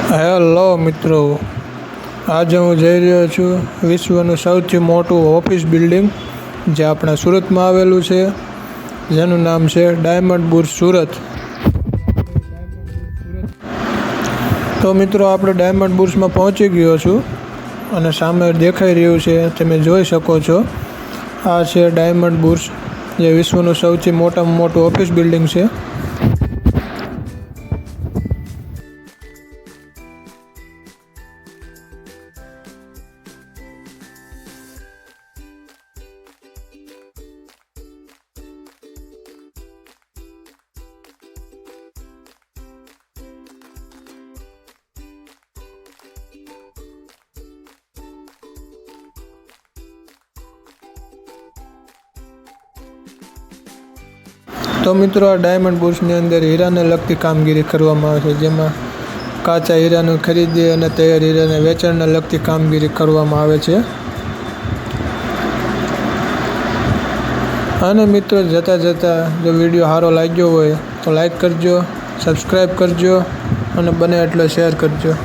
Hello મિત્રો, આજે હું જઈ રહ્યો છું વિશ્વનું સૌથી મોટું ઓફિસ બિલ્ડિંગ જે આપણા સુરતમાં આવેલું છે, જેનું નામ છે ડાયમંડ બુર્જ સુરત. તો મિત્રો, આપણે ડાયમંડ બુર્જમાં પહોંચી ગયો છું અને સામે દેખાઈ રહ્યું છે, તમે જોઈ શકો છો. આ છે ડાયમંડ બુર્જ, જે વિશ્વનું સૌથી મોટામાં મોટું ઓફિસ બિલ્ડિંગ છે. તો મિત્રો, આ ડાયમંડ બુર્જની અંદર હીરાને લગતી કામગીરી કરવામાં આવે છે, જેમાં કાચા હીરાની ખરીદી અને તૈયાર હીરાને વેચાણને લગતી કામગીરી કરવામાં આવે છે. અને મિત્રો, જતાં જો વિડીયો સારો લાગ્યો હોય તો લાઈક કરજો, સબસ્ક્રાઈબ કરજો અને બને એટલો શેર કરજો.